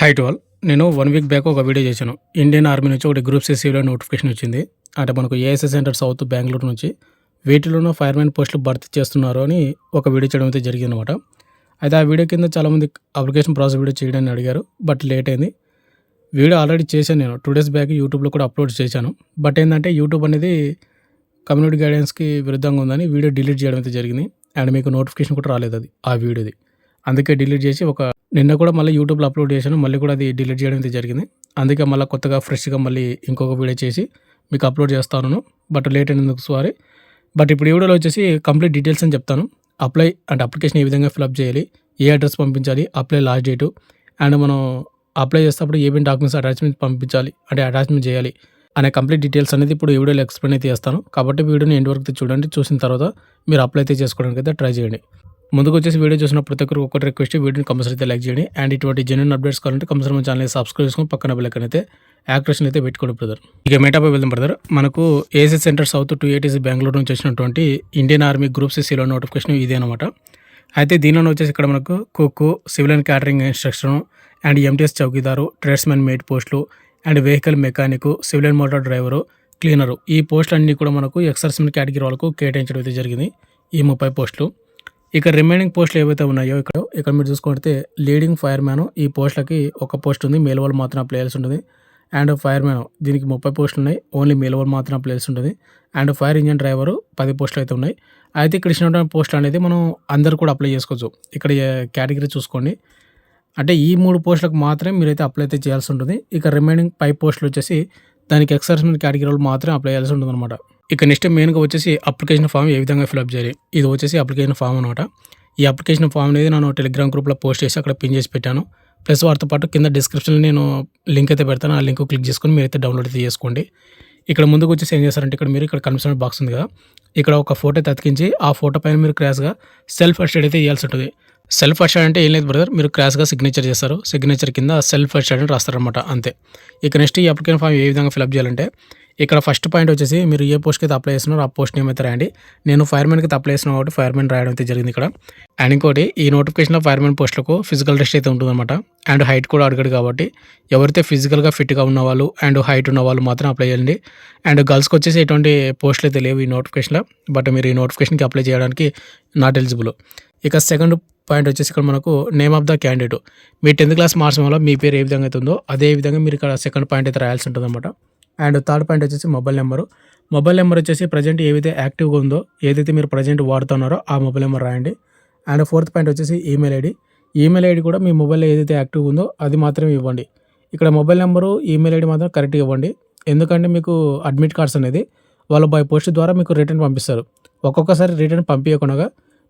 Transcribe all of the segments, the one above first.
High to all. నేను 1 week back ఒక video చేశాను. ఇండియన్ ఆర్మీ నుంచి ఒకటి గ్రూప్ సి సివిల్ నోటిఫికేషన్ వచ్చింది. అంటే మనకు ఏఎస్ఐ సెంటర్ సౌత్ బెంగుళూరు నుంచి వీటిలోనూ ఫైర్‌మెన్ పోస్టులు భర్తీ చేస్తున్నారు అని ఒక వీడియో చేయడం అయితే జరిగిందనమాట. అయితే ఆ వీడియో కింద చాలామంది అప్లికేషన్ ప్రాసెస్ వీడియో చేయడాన్ని అడిగారు. బట్ లేట్ అయింది. వీడియో ఆల్రెడీ చేశాను నేను 2 డేస్ బ్యాక్ యూట్యూబ్‌లో కూడా అప్లోడ్ చేశాను. బట్ ఏందంటే యూట్యూబ్ అనేది కమ్యూనిటీ గైడెన్స్‌కి విరుద్ధంగా ఉందని వీడియో డిలీట్ చేయడం అయితే జరిగింది. అండ్ మీకు నోటిఫికేషన్ కూడా రాలేదది ఆ వీడియోది. అందుకే డిలీట్ చేసి నిన్న కూడా మళ్ళీ యూట్యూబ్‌లో అప్లోడ్ చేశాను. మళ్ళీ కూడా అది డిలీట్ చేయడం అయితే జరిగింది. అందుకే మళ్ళీ కొత్తగా ఫ్రెష్‌గా మళ్ళీ ఇంకొక వీడియో చేసి మీకు అప్లోడ్ చేస్తాను. బట్ లేట్ అయినందుకు సారీ. బట్ ఇప్పుడు ఈ వీడియోలో వచ్చేసి కంప్లీట్ డీటెయిల్స్ అని చెప్తాను. అప్లికేషన్ ఏ విధంగా ఫిలప్ చేయాలి, ఏ అడ్రస్ పంపించాలి, అప్లై లాస్ట్ డేటు, అండ్ మనం అప్లై చేసేటప్పుడు ఏమేమి డాక్యుమెంట్స్ అటాచ్మెంట్ పంపించాలి, అంటే అటాచ్మెంట్ చేయాలి అనే కంప్లీట్ డీటెయిల్స్ అనేది ఇప్పుడు ఈ వీడియోలో ఎక్స్ప్లెయిన్ అయితే చేస్తాను. కాబట్టి వీడియోని ఎండ్ వరకు చూడండి. చూసిన తర్వాత మీరు అప్లై అయితే చేసుకోవడానికి అయితే ట్రై చేయండి. ముందుకు వచ్చేసి వీడియో చూసిన ప్రతి ఒక్కరు ఒకటి రిక్వెస్ట్, వీడియోని కంపల్సరీ అయితే లైక్ చేయండి. అండ్ ఇటువంటి జెన్యూన్ అప్డేట్స్ కావాలంటే కంపల్సరీ మన ఛానల్ సబ్స్క్రైబ్ చేసుకొని పక్కన బెల్ ఐకాన్ అయితే యాక్టివేషన్ అయితే పెట్టుకోండి బ్రదర్. ఇక మేటాపై వెళ్దాం బ్రదర్. మనకు ఏఎస్ఐ సెంటర్ సౌత్ 280 బెంగళూరు నుంచి వచ్చినటువంటి ఇండియన్ ఆర్మీ గ్రూప్ సి సిలో నోటిఫికేషన్ ఇదే అనమాట. అయితే దీనిలో వచ్చేసి ఇక్కడ మనకు cook, civil and catering instruction, and MTS chowkidar, tradesmen mate పోస్టులు, and vehicle mechanic, civil and motor driver, cleaner, ఈ పోస్టులు అన్నీ కూడా మనకు ఎక్సర్సీస్ కేటగిరీ వాళ్ళకు కేటాయించడం అయితే జరిగింది. ఈ 30 పోస్టులు. ఇక రిమైనింగ్ పోస్టులు ఏవైతే ఉన్నాయో ఇక్కడ మీరు చూసుకుంటే లీడింగ్ ఫైర్ మ్యాన్, ఈ పోస్టులకి ఒక పోస్ట్ ఉంది, మేల్ వాళ్ళు మాత్రం అప్లై చేయాల్సి ఉంటుంది. అండ్ ఫైర్ మ్యాన్ దీనికి 30 పోస్టులు ఉన్నాయి, ఓన్లీ మేల్ వాళ్ళు మాత్రం అప్లై చేయాల్సి ఉంటుంది. అండ్ ఫైర్ ఇంజన్ డ్రైవరు 10 పోస్టులు అయితే ఉన్నాయి. అయితే ఇక్కడ ఇచ్చినటువంటి పోస్టులు అనేది మనం అందరు కూడా అప్లై చేసుకోవచ్చు. ఇక్కడ కేటగిరీ చూసుకోండి. అంటే ఈ 3 పోస్టులకు మాత్రమే మీరైతే అప్లై అయితే చేయాల్సి ఉంటుంది. ఇక రిమైనింగ్ 5 పోస్టులు వచ్చేసి దానికి ఎక్సర్సీస్ కేటగిరీ వాళ్ళు మాత్రమే అప్లై చేయాల్సి ఉంటుంది అనమాట. ఇక నెక్స్ట్ మెయిన్గా వచ్చేసి అప్లికేషన్ ఫామ్ ఏ విధంగా ఫిల్అప్ చేయాలి. ఇది వచ్చేసి అప్లికేషన్ ఫామ్ అనమాట. ఈ అప్లికేషన్ ఫామ్ అనేది నేను టెలిగ్రామ్ గ్రూప్లో పోస్ట్ చేసి అక్కడ పిన్ చేసి పెట్టాను. ప్లస్ వాటితో పాటు కింద డిస్క్రిప్షన్లో నేను లింక్ అయితే పెడతాను. ఆ లింక్ క్లిక్ చేసుకొని మీరైతే డౌన్లోడ్ అయితే చేసుకోండి. ఇక్కడ ముందుకు వచ్చేసి ఏం చేస్తారంటే ఇక్కడ కన్ఫర్మేషన్ బాక్స్ ఉంది కదా, ఇక్కడ ఒక ఫోటో అయితే అతికించి ఆ ఫోటో పైన మీరు క్రాస్గా సెల్ఫ్ అటెస్టెడ్ అయితే ఇవ్వాల్సి ఉంటుంది. సెల్ఫ్ అటెస్టెడ్ అంటే ఏం లేదు బ్రదర్, మీరు క్రాస్గా సిగ్నేచర్ చేస్తారు. సిగ్నేచర్ కింద సెల్ఫ్ అటెస్టెడ్ అని రాస్తారనమాట, అంతే. ఇక నెక్స్ట్ ఈ అప్లికేషన్ ఫామ్ ఏ విధంగా ఫిల్అప్ చేయాలంటే ఇక్కడ ఫస్ట్ పాయింట్ వచ్చేసి మీరు ఏ పోస్ట్కి అయితే అప్లై చేస్తున్నారో ఆ పోస్ట్ నేమ్ అయితే రాయండి. నేను ఫైర్మెన్కి అయితే అప్లై చేసిన కాబట్టి ఫైర్మెన్ రాయడం అయితే జరిగింది ఇక్కడ. అండ్ ఇంకోటి, ఈ నోటిఫికేషన్లో ఫైర్మెన్ పోస్టులకు ఫిజికల్ టెస్ట్ అయితే ఉంటుందన్నమాట. అండ్ హైట్ కూడా అడిగాడు కాబట్టి ఎవరైతే ఫిజికల్గా ఫిట్గా ఉన్నవాళ్ళు అండ్ హైట్ ఉన్న వాళ్ళు మాత్రం అప్లై చేయండి. అండ్ గర్ల్స్కి వచ్చేసి ఎటువంటి పోస్టులు అయితే లేవు ఈ నోటిఫికేషన్లో. బట్ మీరు ఈ నోటిఫికేషన్కి అప్లై చేయడానికి నాట్ ఎలిజిబుల్. ఇక సెకండ్ పాయింట్ వచ్చేసి ఇక్కడ మనకు name of the candidate. Me 10th class marks వల్ల మీ పేరు ఏ విధంగా అయితే ఉందో అదే విధంగా మీరు ఇక్కడ సెకండ్ పాయింట్ అయితే రాయాల్సి ఉంటుంది అనమాట. అండ్ థర్డ్ పాయింట్ వచ్చేసి మొబైల్ నెంబర్ వచ్చేసి ప్రజెంట్ ఏదైతే యాక్టివ్గా ఉందో, ఏదైతే మీరు ప్రజెంట్ వాడుతున్నారో ఆ మొబైల్ నెంబర్ రాయండి. అండ్ ఫోర్త్ పాయింట్ వచ్చేసి ఈమెయిల్ ఐడి కూడా మీ మొబైల్లో ఏదైతే యాక్టివ్గా ఉందో అది మాత్రమే ఇవ్వండి. ఇక్కడ మొబైల్ నెంబరు, ఈమెయిల్ ఐడి మాత్రం కరెక్ట్గా ఇవ్వండి. ఎందుకంటే మీకు అడ్మిట్ కార్డ్స్ అనేది వాళ్ళు బై పోస్ట్ ద్వారా మీకు రిటర్న్ పంపిస్తారు. ఒక్కొక్కసారి రిటర్న్ పంపించకుండా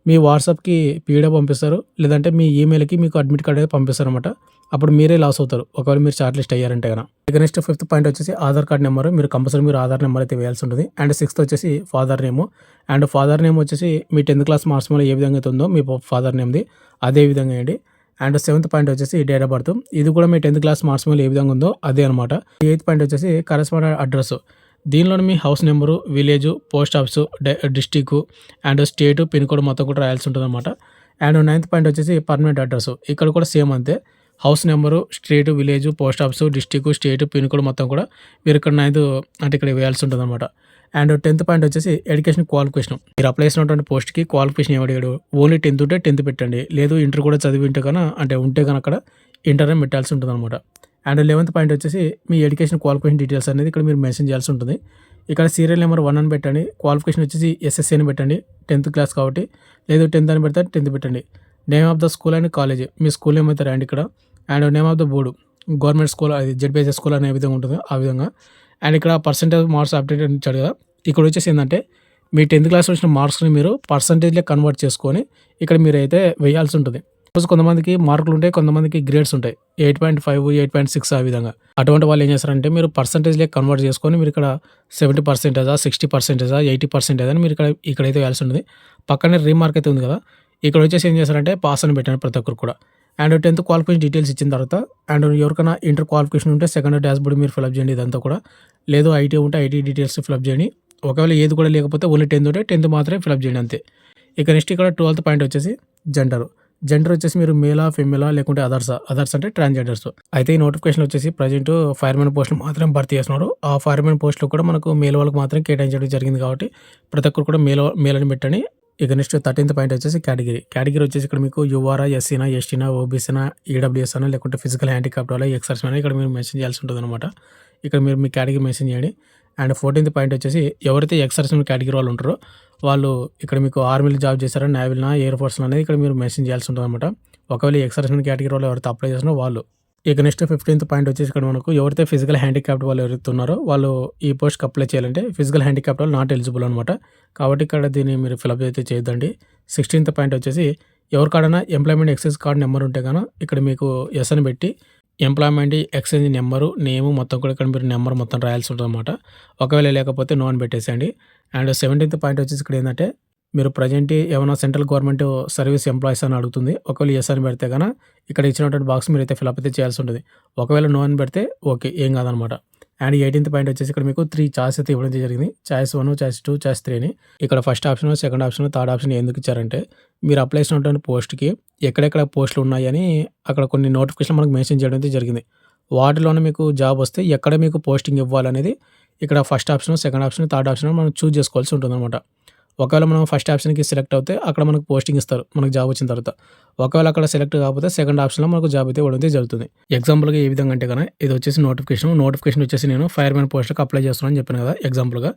మీ వాట్సాప్కి పీడిఎఫ్ పంపిస్తారు, లేదంటే మీ ఈమెయిల్కి మీకు అడ్మిట్ కార్డ్ అయితే పంపిస్తారు అనమాట. అప్పుడు మీరే లాస్ అవుతారు ఒకవేళ మీరు షార్ట్ లిస్ట్ అయ్యారంటే కనుక. ఇక నెక్స్ట్ ఫిఫ్త్ పాయింట్ వచ్చేసి ఆధార్ కార్డ్ నెంబర్. మీరు కంపల్సరీ మీరు ఆధార్ నెంబర్ అయితే వేయాల్సి ఉంటుంది. అండ్ సిక్స్త్ వచ్చేసి father name. And father name వచ్చేసి మీ 10th క్లాస్ మార్క్స్ వల్ల ఏ విధంగా అయితే ఉందో మీ ఫాదర్ నేమ్ది అదే విధంగా వేయండి. అండ్ సెవెంత్ పాయింట్ వచ్చేసి డేట్ ఆఫ్ బర్త్. ఇది కూడా మీ 10th క్లాస్ మార్క్స్ వల్ల ఏ విధంగా ఉందో అదే అనమాట. ఎయిత్ పాయింట్ వచ్చేసి కరెస్పాండెంట్ అడ్రస్. దీనిలో మీ house number, village, post office, district and state, pin code మొత్తం కూడా రాయాల్సి ఉంటుంది అనమాట. అండ్ 9th పాయింట్ వచ్చేసి పర్మనెంట్ అడ్రస్. ఇక్కడ కూడా సేమ్ అంతే, house number, street, village, post office, district, state, pin code మొత్తం కూడా మీరు ఇక్కడ 9th అంటే ఇక్కడ వేయాల్సి ఉంటుంది అనమాట. అండ్ 10th పాయింట్ వచ్చేసి ఎడ్యుకేషన్ క్వాలిఫికేషన్. మీరు అప్లై చేసినటువంటి పోస్ట్కి క్వాలిఫికేషన్ ఏమడిగాడు, ఓన్లీ 10th ఉంటే 10th పెట్టండి, లేదు ఇంటర్ కూడా చదివి ఉంటే కనుక అక్కడ ఇంటర్నే పెట్టాల్సి ఉంటుంది అనమాట. అండ్ 11th పాయింట్ వచ్చేసి మీ ఎడ్యుకేషన్ క్వాలిఫికేషన్ డీటెయిల్స్ అనేది ఇక్కడ మీరు మెన్షన్ చేయాల్సి ఉంటుంది. ఇక్కడ సీరియల్ నెంబర్ 1 అని పెట్టండి, క్వాలిఫికేషన్ వచ్చేసి ఎస్ఎస్సీ అని పెట్టండి, 10th క్లాస్ కాబట్టి, లేదు 10th అని పెడితే 10th పెట్టండి. Name of the school and college, me school name అయితే రండి ఇక్కడ. And name of the board, government school, అది జెడ్పీఎస్ఎస్ స్కూల్ అనే విధంగా ఉంటుంది ఆ విధంగా. అండ్ ఇక్కడ పర్సెంటేజ్ మార్క్స్ అప్డేట్ అని ఇచ్చాడు కదా, ఇక్కడ వచ్చేసి ఏంటంటే మీ 10th క్లాస్ వచ్చిన మార్క్స్ని మీరు పర్సంటేజ్లో కన్వర్ట్ చేసుకొని ఇక్కడ మీరు అయితే వేయాల్సి ఉంటుంది. సపోజ్ కొంతమందికి మార్కులు ఉంటాయి, కొంతమందికి గ్రేడ్స్ ఉంటాయి, 8.5, 8.6 ఆ విధంగా. అటువంటి వాళ్ళు ఏం చేస్తారంటే మీరు పర్సంటేజ్లో కన్వర్ట్ చేసుకొని మీరు ఇక్కడ 70%, 60%, 80% అని మీరు ఇక్కడైతే వేయాల్సి ఉంటుంది. పక్కనే రీమార్క్ అయితే ఉంది కదా, ఇక్కడ వచ్చేసి ఏం చేస్తారంటే పాస్ అని పెట్టండి ప్రతి ఒక్కరు కూడా. అండ్ 10th క్వాలిఫికేషన్ డీటెయిల్స్ ఇచ్చిన తర్వాత, అండ్ ఎవరికైనా ఇంటర్ క్వాలిఫికేషన్ ఉంటే సెకండ్ డాష్బోర్డ్ మీరు ఫిల్అప్ చేయండి ఇదంతా కూడా, లేదు ఐటీ ఉంటే ఐటీ డీటెయిల్స్ ఫిల్అప్ చేయండి. ఒకవేళ ఏది కూడా లేకపోతే ఓన్లీ 10th ఉంటే 10th మాత్రమే ఫిల్అప్ చేయండి అంతే. ఇక నెక్స్ట్ ఇక్కడ 12th పాయింట్ వచ్చేసి జెండర్. జెండర్ వచ్చేసి మీరు మేలా, ఫీమేలా లేకుంటే అదర్స్ అంటే ట్రాన్స్‌జెండర్స్. అయితే ఈ నోటిఫికేషన్‌లో వచ్చేసి ప్రెజెంట్ ఫైర్‌మెన్ పోస్టులు మాత్రమే భర్తీ చేస్తున్నారు. ఆ ఫైర్‌మెన్ పోస్టులు కూడా మనకు మేల్ వాళ్ళకి మాత్రమే కేటాయించడం జరిగింది కాబట్టి ప్రతి ఒక్కరు కూడా మేల్ అని పెట్టండి. ఇక నెక్స్ట్ 13థ్ పాయింట్ వచ్చేసి కేటగిరీ. కేటగిరీ వచ్చేసి ఇక్కడ మీకు యూఆరా, ఎస్సీనా, ఎస్టీనా, ఓబీసీనా, ఈడబ్ల్యూఎస్ అనా లేకుంటే ఫిజికల్ హ్యాండిక్యాప్డ్ వాళ్ళ, ఎక్స్ సర్వీస్‌మెన్ ఇక్కడ మీరు మెన్షన్ చేయాల్సి ఉంటుందన్నమాట. ఇక్కడ మీరు మీ కేటగిరీ మెన్షన్ చేయండి. అండ్ 14థ్ పాయింట్ వచ్చేసి ఎవరైతే ఎక్స్ సర్వీస్‌మెన్ కేటగిరీ వాళ్ళు ఉంటారో వాళ్ళు ఇక్కడ మీకు ఆర్మీలో జాబ్ చేశారా, నేవీలోనా, ఎయిర్ ఫోర్స్‌లో అనేది ఇక్కడ మీరు మెన్షన్ చేయాల్సి ఉంటుందన్నమాట. ఒకవేళ ఎక్స్ సర్వీస్‌మెన్ కేటగిరీ వాళ్ళు ఎవరైతే అప్లై చేస్తున్నారో వాళ్ళు. ఇక నెక్స్ట్ 15థ్ పాయింట్ వచ్చేసి ఇక్కడ మనకు ఎవరైతే ఫిజికల్ హ్యాండిక్యాప్డ్ వాళ్ళు ఎవరైతే ఉన్నారో వాళ్ళు ఈ పోస్ట్‌కి అప్లై చేయాలంటే ఫిజికల్ హ్యాండిక్యాప్డ్ వాళ్ళు నాట్ ఎలిజిబుల్ అనమాట. కాబట్టి ఇక్కడ దీన్ని మీరు ఫిలప్ అయితే చేయొద్దండి. 16థ్ పాయింట్ వచ్చేసి ఎవరికాడైనా ఎంప్లాయ్‌మెంట్ ఎక్స్చేంజ్ కార్డ్ నెంబర్ ఉంటే గాన ఇక్కడ మీకు యెస్ అని పెట్టి ఎంప్లాయ్‌మెంట్ ఎక్స్చేంజ్ నెంబరు, నేము మొత్తం కూడా ఇక్కడ మీరు నెంబర్ మొత్తం రాయాల్సి ఉంటుందన్నమాట. ఒకవేళ లేకపోతే నో అని పెట్టేసేయండి. అండ్ 17థ్ పాయింట్ వచ్చేసి ఇక్కడ ఏందంటే మీరు ప్రెజెంట్ ఏమైనా సెంట్రల్ గవర్నమెంట్ సర్వీస్ ఎంప్లాయీస్ అని అడుగుతుంది. ఒకవేళ యెస్ అని పెడితే గన ఇక్కడ ఇచ్చినటువంటి బాక్స్ మీరైతే ఫిలప్ అయితే చేయాల్సి ఉంటుంది. ఒకవేళ నో అని పెడితే ఓకే, ఏం కాదనమాట. అండ్ 18థ్ పాయింట్ వచ్చేసి ఇక్కడ మీకు 3 చాయిస్ అయితే ఇవ్వడం జరిగింది. చాయిస్ 1, చాయిస్ 2, చాయిస్ 3 అని. ఇక్కడ first option, second option, third option ఎందుకు ఇచ్చారంటే మీరు అప్లై చేసినటువంటి పోస్ట్‌కి ఎక్కడెక్కడ పోస్టులు ఉన్నాయని అక్కడ కొన్ని నోటిఫికేషన్ మనకు మెన్షన్ చేయడం అయితే జరిగింది. వాటిలోనే మీకు జాబ్ వస్తే ఎక్కడ మీకు పోస్టింగ్ ఇవ్వాలనేది ఇక్కడ first option, second option, third option మనం చూజ్ చేసుకోవాల్సి ఉంటుందన్నమాట. ఒకవేళ మనం ఫస్ట్ ఆప్షన్‌కి సెలెక్ట్ అవుతే అక్కడ మనకు పోస్టింగ్ ఇస్తారు మనకు జాబ్ వచ్చిన తర్వాత. ఒకవేళ అక్కడ సెలెక్ట్ కాకపోతే సెకండ్ ఆప్షన్‌లో మనకు జాబ్ అయితే ఇవ్వడం అయితే జరుగుతుంది. ఎగ్జాంపుల్‌గా ఏ విధంగా అంటే గన ఇది వచ్చేసి నోటిఫికేషన్ వచ్చేసి నేను ఫైర్‌మెన్ పోస్ట్‌కి అప్లై చేస్తున్నాను అని చెప్పాను కదా ఎగ్జాంపుల్‌గా.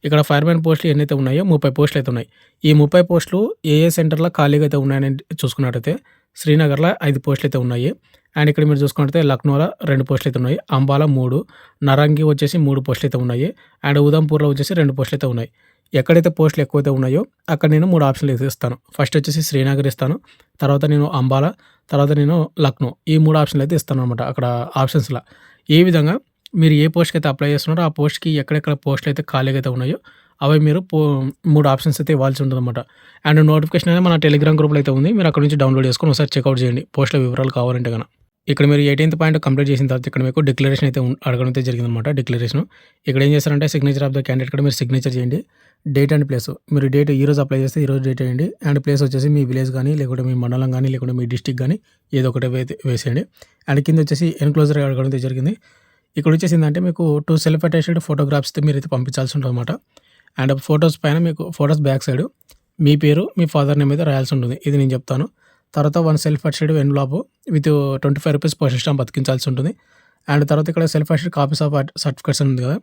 ఇక్కడ ఫైర్‌మెన్ పోస్టులు ఎన్నైతే ఉన్నాయో 30 పోస్టులు అయితే ఉన్నాయి. ఈ 30 పోస్టులు ఏ సెంటర్‌లో ఖాళీగా అయితే ఉన్నాయని చూసుకున్నట్టయితే శ్రీనగర్‌లో 5 పోస్టులు అయితే ఉన్నాయి. అండ్ ఇక్కడ మీరు చూసుకున్నట్టయితే లక్నోలో 2 పోస్టులు అయితే ఉన్నాయి. అంబాలా 3, నరంగి వచ్చేసి 3 పోస్టులు అయితే ఉన్నాయి. అండ్ ఉదంపూర్‌లో వచ్చేసి 2 పోస్టులు అయితే ఉన్నాయి. ఎక్కడైతే పోస్టులు ఎక్కువైతే ఉన్నాయో అక్కడ నేను 3 ఆప్షన్లు అయితే ఇస్తాను. ఫస్ట్ వచ్చేసి శ్రీనగర్ ఇస్తాను. తర్వాత నేను అంబాలా, తర్వాత నేను లక్నో. ఈ 3 ఆప్షన్లు అయితే ఇస్తాననమాట అక్కడ ఆప్షన్స్‌లో. ఈ విధంగా మీరు ఏ పోస్ట్‌కి అయితే అప్లై చేస్తున్నారో ఆ పోస్ట్‌కి ఎక్కడెక్కడ పోస్టులు అయితే ఖాళీగా అయితే ఉన్నాయో అవి మీరు 3 ఆప్షన్స్ అయితే ఇవ్వాల్సి ఉంటుందన్నమాట. అండ్ నోటిఫికేషన్ అనేది మన టెలిగ్రామ్ గ్రూప్‌లో అయితే ఉంది. మీరు అక్కడ నుంచి డౌన్లోడ్ చేసుకొని ఒకసారి చెక్‌ఔట్ చేయండి పోస్టుల వివరాలు కావాలంటే గన. ఇక్కడ మీరు 18థ్ పాయింట్ కంప్లీట్ చేసిన తర్వాత ఇక్కడ మీకు డిక్లరేషన్ అయితే అడగడం అయితే జరిగిందనమాట. డిక్లరేషన్ ఇక్కడ ఏం చేస్తారంటే సిగ్నేచర్ ఆఫ్ ద క్యాండిడేట్ కూడా మీరు సిగ్నేచర్ చేయండి. డేట్ అండ్ ప్లేస్ మీరు డేట్ ఈరోజు అప్లై చేస్తే ఈరోజు డేట్ వేయండి. అండ్ ప్లేస్ వచ్చేసి మీ విలేజ్ కానీ లేకుంటే మీ మండలం కానీ లేకుంటే మీ డిస్టిక్ కానీ ఏదో ఒకటి వేసేయండి. అండ్ కింద వచ్చేసి ఎన్క్లోజర్ అడగడం అయితే జరిగింది. ఇక్కడ వచ్చేసి ఏంటంటే మీకు 2 సెల్ఫ్ అటాచ్డ్ ఫోటోగ్రాఫ్స్ మీరైతే పంపించాల్సి ఉంటుందన్నమాట. అండ్ ఫొటోస్ పైన మీకు ఫొటోస్ బ్యాక్ సైడ్ మీ పేరు, మీ ఫాదర్ నేమ్ అయితే రాయాల్సి ఉంటుంది. ఇది నేను చెప్తాను. తర్వాత 1 self attested envelope with 25 rupees postal stamp అతికించాల్సి ఉంటుంది. అండ్ తర్వాత ఇక్కడ self attested copies of certificates ఉంది కదా.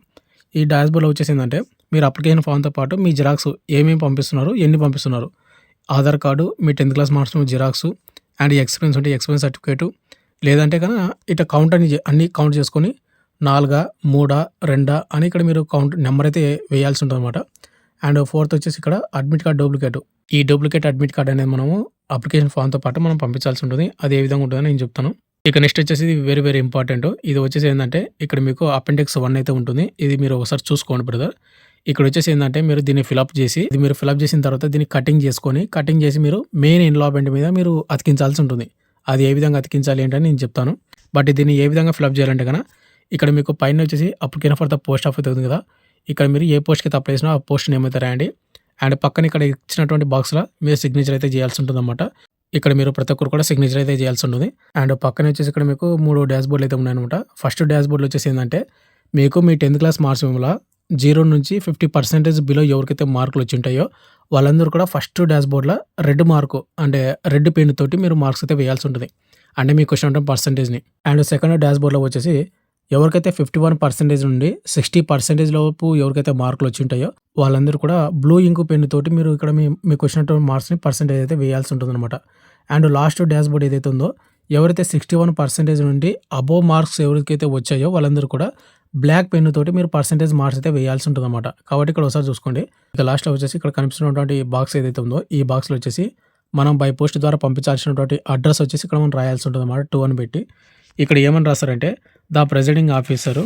ఈ డాష్‌బోర్డ్‌లో వచ్చేసి ఏంటంటే మీరు అప్లికేషన్ ఫామ్‌తో పాటు మీ జిరాక్స్ ఏమేమి పంపిస్తున్నారు, ఎన్ని పంపిస్తున్నారు, Aadhaar card, me 10th class marks xerox and experience ఉంటే ఎక్స్పీరియన్స్ సర్టిఫికేటు లేదంటే కనుక ఇట్లా కౌంట్ అన్ని కౌంట్ చేసుకొని 4, 3, 2 అని ఇక్కడ మీరు కౌంట్ నెంబర్ అయితే వేయాల్సి ఉంటుందన్నమాట. అండ్ ఫోర్త్ వచ్చేసి ఇక్కడ అడ్మిట్ కార్డ్ డూప్లికేట్. ఈ డూప్లికేట్ అడ్మిట్ కార్డ్ అనేది మనము అప్లికేషన్ ఫామ్‌తో పాటు మనం పంపించాల్సి ఉంటుంది. అది ఏ విధంగా ఉంటుందని నేను చెప్తాను. ఇక నెక్స్ట్ వచ్చేసి వెరీ వెరీ ఇంపార్టెంట్. ఇది వచ్చేసి ఏంటంటే ఇక్కడ మీకు అపెండిక్స్ 1 అయితే ఉంటుంది. ఇది మీరు ఒకసారి చూసుకోండి బ్రదర్. ఇక్కడ వచ్చేసి ఏంటంటే మీరు దీన్ని ఫిలప్ చేసిన తర్వాత దీన్ని కటింగ్ చేసి మీరు మెయిన్ ఎన్వలప్‌మెంట్ మీద మీరు అతికించాల్సి ఉంటుంది. అది ఏ విధంగా అతికించాలి ఏంటని నేను చెప్తాను. బట్ దీన్ని ఏ విధంగా ఫిలప్ చేయాలంటే కనుక ఇక్కడ మీకు పైన వచ్చేసి application for the post office ఉంది కదా. ఇక్కడ మీరు ఏ పోస్ట్‌కి అయితే అప్లై చేసినా ఆ పోస్ట్ నేమ్ అయితే రాయండి. అండ్ పక్కన ఇక్కడ ఇచ్చినటువంటి బాక్స్‌లో మీరు సిగ్నేచర్ అయితే చేయాల్సి ఉంటుందన్నమాట. ఇక్కడ మీరు ప్రతి ఒక్కరు కూడా సిగ్నేచర్ అయితే చేయాల్సి ఉంటుంది. అండ్ పక్కన వచ్చేసి ఇక్కడ మీకు 3 డాష్‌బోర్డ్‌లు అయితే ఉన్నాయన్నమాట. ఫస్ట్ డాష్‌బోర్డ్‌లో వచ్చేసి ఏంటంటే మీకు మీ 10th క్లాస్ మార్క్స్ వల్ల 0 నుంచి 50% బిలో ఎవరికైతే మార్కులు వచ్చి ఉంటాయో వాళ్ళందరూ కూడా ఫస్ట్ డాష్‌బోర్డ్‌లో రెడ్ మార్కు అంటే రెడ్ పెన్ తోటి మీరు మార్క్స్ అయితే వేయాల్సి ఉంటుంది. అంటే మీకు వచ్చినటువంటి పర్సెంటేజ్‌ని. అండ్ సెకండ్ డాష్‌బోర్డ్‌లో వచ్చేసి ఎవరికైతే 51% నుండి 60% లోపు ఎవరికైతే మార్కులు వచ్చి ఉంటాయో వాళ్ళందరూ కూడా బ్లూ ఇంక్ పెన్ తోటి మీరు ఇక్కడ మీకు వచ్చినటువంటి మార్క్స్‌ని పర్సెంటేజ్ అయితే వేయాల్సి ఉంటుందన్నమాట. అండ్ లాస్ట్ డాష్‌బోర్డ్ ఏదైతే ఉందో ఎవరైతే 61% నుండి అబోవ్ మార్క్స్ ఎవరికైతే వచ్చాయో వాళ్ళందరూ కూడా బ్లాక్ పెన్ తోటి మీరు పర్సెంటేజ్ మార్క్స్ అయితే వేయాల్సి ఉంటుందన్నమాట. కాబట్టి ఇక్కడ ఒకసారి చూసుకోండి. ఇక లాస్ట్‌లో వచ్చేసి ఇక్కడ కనిపిస్తున్నటువంటి బాక్స్ ఏదైతే ఉందో ఈ బాక్స్‌లో వచ్చేసి మనం బై పోస్ట్ ద్వారా పంపించాల్సినటువంటి అడ్రస్ వచ్చేసి ఇక్కడ మనం రాయాల్సి ఉంటుందన్నమాట 2 అని పెట్టి. ఇక్కడ ఏమని రాస్తారంటే the presiding officer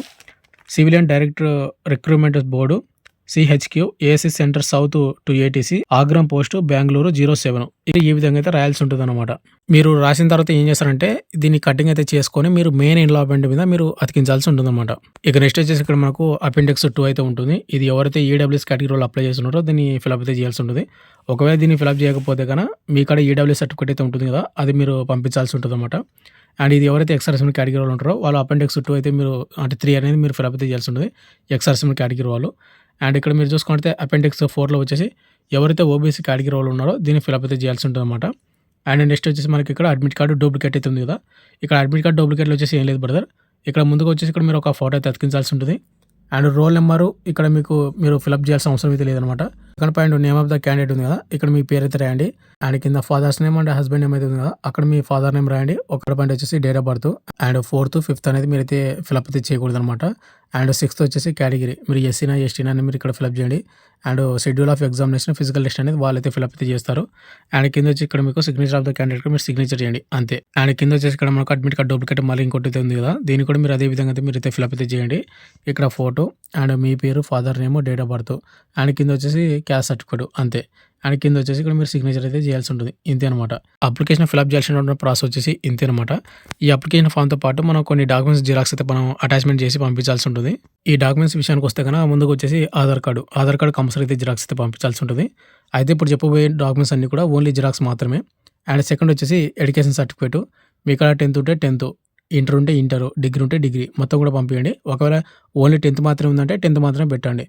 civilian director recruitment board CHQ ASC centre south two ATC Agram post Bengaluru 07 ఇది ఈ విధంగా అయితే రాయాల్సి ఉంటుందన్నమాట. మీరు రాసిన తర్వాత ఏం చేస్తారంటే దీన్ని కటింగ్ అయితే చేసుకొని మీరు మెయిన్ ఎన్లాబ్మెంట్ మీద మీరు అతికించాల్సి ఉంటుందన్నమాట. ఇక నెక్స్ట్ వచ్చేసి ఇక్కడ మనకు అపెండిక్స్ 2 అయితే ఉంటుంది. ఇది ఎవరైతే ఈడబ్ల్యూఎస్ కేటగిరీలో అప్లై చేస్తున్నారో దీన్ని ఫిలప్ అయితే చేయాల్సి ఉంటుంది. ఒకవేళ దీన్ని ఫిలప్ చేయకపోతే కనుక మీ కాడ ఈడబ్ల్యూఎస్ సర్టిఫికేట్ అయితే ఉంటుంది కదా, అది మీరు పంపించాల్సి ఉంటుందన్నమాట. అండ్ ఇది ఎవరైతే ఎక్స్-సర్వీస్మెన్ కేటగిరీలో ఉంటారో వాళ్ళు అపెండిక్స్ 2 అయితే మీరు అంటే 3 అనేది మీరు ఫిలప్ అయితే చేయాల్సి ఉంటుంది ఎక్స్-సర్వీస్మెన్ కేటగిరీ వాళ్ళు. అండ్ ఇక్కడ మీరు చూసుకుంటే అపెండిక్స్ 4లో వచ్చేసి ఎవరైతే ఓబీసీ కేటగిరీ వాళ్ళు ఉన్నారో దీన్ని ఫిలప్ అయితే చేయాల్సి ఉంటుందన్నమాట. అండ్ నెక్స్ట్ వచ్చేసి మనకి ఇక్కడ అడ్మిట్ కార్డు డూప్లికేట్ అయితే ఉంది కదా, ఇక్కడ అడ్మిట్ కార్డు డూప్లికేట్లో వచ్చేసి ఏం లేదు బ్రదర్. ఇక్కడ ముందుకు వచ్చేసి ఇక్కడ మీరు ఒక ఫోటో అయితే అతికించాల్సి ఉంటుంది. అండ్ రోల్ నెంబరు ఇక్కడ మీరు ఫిలప్ చేయాల్సిన అవసరం అయితే లేదనమాట. ఇక్కడ పైన నేమ్ ఆఫ్ ద క్యాండిడేట్ ఉంది కదా, ఇక్కడ మీ పేరు అయితే రాయండి. అండ్ కింద father's name and husband name అయితే ఉంది కదా, అక్కడ మీ ఫాదర్ నేమ్ రాయండి. ఒక పాయింట్ వచ్చేసి date of birth and 4th 5th అనేది మీరైతే ఫిలప్ అయితే చేయకూడదు అనమాట. అండ్ 6th వచ్చేసి కేటగిరీ మీరు ఎస్సీనా ఎస్టీనా అని మీరు ఇక్కడ ఫిలప్ చేయండి. And schedule of examination physical test అనేది వాళ్ళైతే ఫిలప్ అయితే చేస్తారు. అండ్ కింద వచ్చి ఇక్కడ మీకు సిగ్నేచర్ ఆఫ్ ద క్యాండిడేట్ మీరు సిగ్నేచర్ చేయండి అంతే. అండ్ కింద వచ్చేసి ఇక్కడ మనకు అడ్మిట్ కార్డ్ డూప్లికేట్ మళ్ళీ ఇంకోటి అయితే ఉంది కదా, దీన్ని కూడా మీరు అదే విధంగా అయితే మీరైతే ఫిలప్ అయితే చేయండి. ఇక్కడ ఫోటో అండ్ మీ పేరు father name date of birth and కింద వచ్చేసి క్యాస్ట్ సర్టిఫికేట్ అంతే. అండ్ కింద వచ్చేసి ఇక్కడ మీరు సిగ్నేచర్ అయితే చేయాల్సి ఉంటుంది. ఇంతే అనమాట. అప్లికేషన్ ఫిలప్ చేయాల్సిన ప్రాసెస్ వచ్చేసి ఇంతే అనమాట. ఈ అప్లికేషన్ ఫామ్తో పాటు మనం కొన్ని డాక్యుమెంట్స్ జిరాక్స్ అయితే మనం అటాచ్మెంట్ చేసి పంపించాల్సి ఉంటుంది. ఈ డాక్యుమెంట్స్ విషయానికి వస్తే కనుక ముందుకు వచ్చేసి ఆధార్ కార్డు కంపల్సరీ అయితే జిరాక్స్ అయితే పంపించాల్సి ఉంటుంది. అయితే ఇప్పుడు చెప్పబోయే డాక్యుమెంట్స్ అన్ని కూడా ఓన్లీ జిరాక్స్ మాత్రమే. అండ్ సెకండ్ వచ్చేసి ఎడ్యుకేషన్ సర్టిఫికేట్ మీ కాడ 10th ఉంటే 10th, ఇంటర్ ఉంటే ఇంటర్, డిగ్రీ ఉంటే డిగ్రీ మొత్తం కూడా పంపించండి. ఒకవేళ ఓన్లీ 10th మాత్రమే ఉందంటే 10th మాత్రమే పెట్టండి.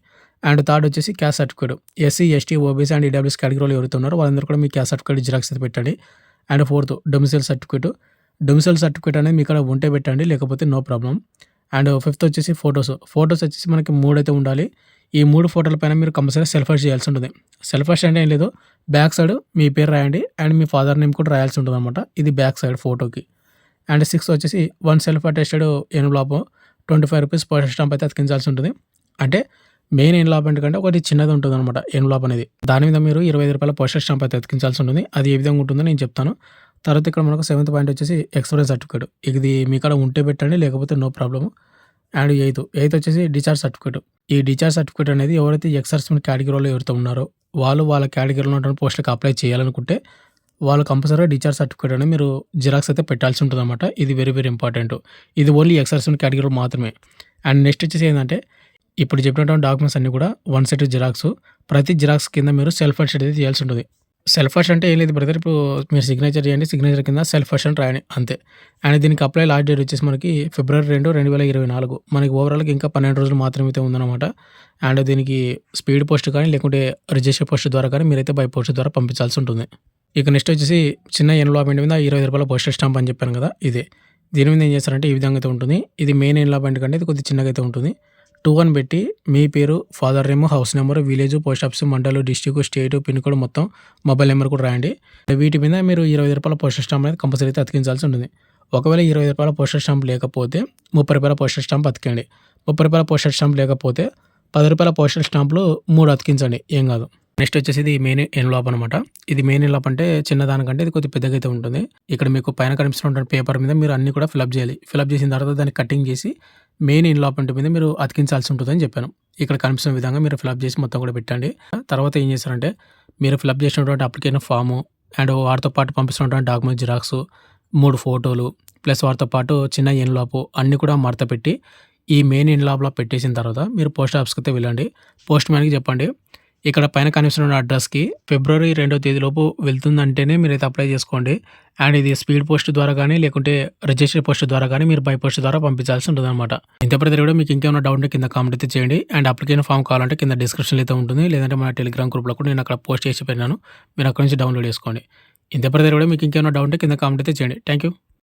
అండ్ థర్డ్ వచ్చేసి caste certificate SC ST OBC and EWS కేటగిరీలో ఎవరైతే ఉన్నారో వాళ్ళందరూ కూడా మీ క్యాస్ట్ సర్టిఫికేట్ జిరాక్స్ అయితే పెట్టండి. అండ్ 4th డొమిసైల్ సర్టిఫికేట్ అనేది మీ కాడ ఉంటే పెట్టండి, లేకపోతే నో ప్రాబ్లం. అండ్ 5th వచ్చేసి ఫొటోస్ వచ్చేసి మనకి 3 అయితే ఉండాలి. ఈ 3 ఫోటోల పైన మీరు కంపల్సరీ సెల్ఫ్ అటెస్ట్ చేయాల్సి ఉంటుంది. సెల్ఫ్ అటెస్ట్ అంటే ఏం లేదు, బ్యాక్ సైడ్ మీ పేరు రాయండి అండ్ మీ ఫాదర్ నేమ్ కూడా రాయాల్సి ఉంటుంది అనమాట. ఇది బ్యాక్ సైడ్ ఫోటోకి. అండ్ 6th వచ్చేసి 1 self attested envelope ₹25 postal stamp అయితే అతికించాల్సి ఉంటుంది. అంటే మెయిన్ ఎన్వలప్మెంట్ కంటే ఒకటి చిన్నది ఉంటుంది అనమాట ఎన్వలప్ అనేది, దాని మీద మీరు ₹25 పోస్టల్ స్టాంప్ అయితే అతికించాల్సి ఉంటుంది. అది ఏ విధంగా ఉంటుందో నేను చెప్తాను. తర్వాత ఇక్కడ మనకు 7th పాయింట్ వచ్చేసి ఎక్స్పీరియన్స్ సర్టిఫికేట్, ఇది మీ కాడ ఉంటే పెట్టండి, లేకపోతే నో ప్రాబ్లమ్. అండ్ 8th వచ్చేసి డిశ్చార్జ్ సర్టిఫికేట్. ఈ డిశ్చార్జ్ సర్టిఫికేట్ అనేది ఎవరైతే ఎక్స్-సర్వీస్మెన్ కేటగిరీలో ఎవరైతే ఉన్నారో వాళ్ళ కేటగిరీలో ఉన్న పోస్టులకు అప్లై చేయాలనుకుంటే వాళ్ళు కంపల్సరీగా డిశ్చార్జ్ సర్టిఫికేట్ అనేది మీరు జిరాక్స్ అయితే పెట్టాల్సి ఉంటుంది అనమాట. ఇది వెరీ వెరీ ఇంపార్టెంట్. ఇది ఓన్లీ ఎక్స్-సర్వీస్మెన్ కేటగిరీలో మాత్రమే. అండ్ నెక్స్ట్ వచ్చేసి ఏంటంటే ఇప్పుడు చెప్పినటువంటి డాక్యుమెంట్స్ అన్నీ కూడా 1 సెట్ జిరాక్స్. ప్రతి జిరాక్స్ కింద మీరు సెల్ఫ్ అటెస్ట్ అయితే చేయాల్సి ఉంటుంది. సెల్ఫ్ అటెస్ట్ అంటే ఏం లేదు బ్రదర్, ఇప్పుడు మీరు సిగ్నేచర్ చేయండి, సిగ్నేచర్ కింద సెల్ఫ్ అటెస్ట్ అని రాయండి అంతే. అండ్ దీనికి అప్లై లాస్ట్ డేట్ వచ్చేసి మనకి February 2, 2024. మనకి ఓవరాల్గా ఇంకా 12 రోజులు మాత్రమే అయితే ఉందన్నమాట. అండ్ దీనికి స్పీడ్ పోస్ట్ కానీ లేకుంటే రిజిస్టర్ పోస్ట్ ద్వారా కానీ మీరైతే బై పోస్ట్ ద్వారా పంపించాల్సి ఉంటుంది. ఇక నెక్స్ట్ వచ్చేసి చిన్న ఎన్వలప్మెంట్ మీద ₹20 పోస్టల్ స్టాంప్ అని చెప్పాను కదా, ఇదే. దీని మీద ఏం చేస్తారంటే ఈ విధంగా అయితే ఉంటుంది. ఇది మెయిన్ ఎన్వలప్మెంట్ కంటే ఇది కొద్దిగా చిన్నగా అయితే ఉంటుంది. 2 పెట్టి మీ పేరు, father name, house number, village, post office, మండలం, డిస్ట్రిక్ట్, స్టేట్, పిన్ కోడ్ మొత్తం, మొబైల్ నెంబర్ కూడా రాయండి. వీటి మీద మీరు ₹20 పోస్టల్ స్టాంప్ అనేది కంపల్సరీ అయితే అతికించాల్సి ఉంటుంది. ఒకవేళ ₹20 పోస్టల్ స్టాంప్ లేకపోతే ₹30 పోస్టల్ స్టాంప్ అతికండి. ₹30 పోస్టల్ స్టాంప్ లేకపోతే ₹10 పోస్టల్ స్టాంపులు 3 అతికించండి, ఏం కాదు. నెక్స్ట్ వచ్చేసి ఇది మెయిన్ ఎన్వలప్ అనమాట. ఇది మెయిన్ ఎన్వలప్ అంటే చిన్నదానికంటే ఇది కొద్దిగా పెద్దగా అయితే ఉంటుంది. ఇక్కడ మీకు పైన కనిపిస్తున్న పేపర్ మీద మీరు అన్ని కూడా ఫిలప్ చేయాలి. ఫిలప్ చేసిన తర్వాత దాన్ని కటింగ్ చేసి మెయిన్ ఎన్వలప్మెంట్ మీద మీరు అతికించాల్సి ఉంటుందని చెప్పాను. ఇక్కడ కనిపిస్తున్న విధంగా మీరు ఫిలప్ చేసి మొత్తం కూడా పెట్టండి. తర్వాత ఏం చేస్తారంటే మీరు ఫిలప్ చేసినటువంటి అప్లికేషన్ ఫాము అండ్ వాటితో పాటు పంపిస్తున్నటువంటి డాక్యుమెంట్ జిరాక్స్, 3 ఫోటోలు ప్లస్ వాటితో పాటు చిన్న ఎన్వలప్ అన్నీ కూడా మడత పెట్టి ఈ మెయిన్ ఎన్వలప్లో పెట్టేసిన తర్వాత మీరు పోస్ట్ ఆఫీస్కి అయితే వెళ్ళండి. పోస్ట్ మ్యాన్కి చెప్పండి ఇక్కడ పైన కనిపిస్తున్న అడ్రస్కి February 2 లోపు వెళ్తుందంటేనే మీరైతే అప్లై చేసుకోండి. అండ్ ఇది స్పీడ్ పోస్ట్ ద్వారా కానీ లేకుంటే రిజిస్టర్ పోస్ట్ ద్వారా కానీ మీరు బై పోస్ట్ ద్వారా పంపించాల్సి ఉంటుంది అనమాట. ఇంత ప్రతి కూడా మీకు ఇంకేమైనా డౌట్ ఉంటే కింద కామెంట్ అయితే చేయండి. అండ్ అప్లికేషన్ ఫామ్ కావాలంటే కింద డిస్క్రిప్షన్లో అయితే ఉంటుంది, లేదంటే మన టెలిగ్రామ్ గ్రూప్లో కూడా నేను అక్కడ పోస్ట్ చేసి పెట్టినాను, మీరు అక్కడ నుంచి డౌన్లోడ్ చేసుకోండి. ఇంత ప్రతి కూడా మీకు ఇంకేమైనా డౌట్ ఉంటే కింద కామెంట్ అయితే చేయండి. Thank you.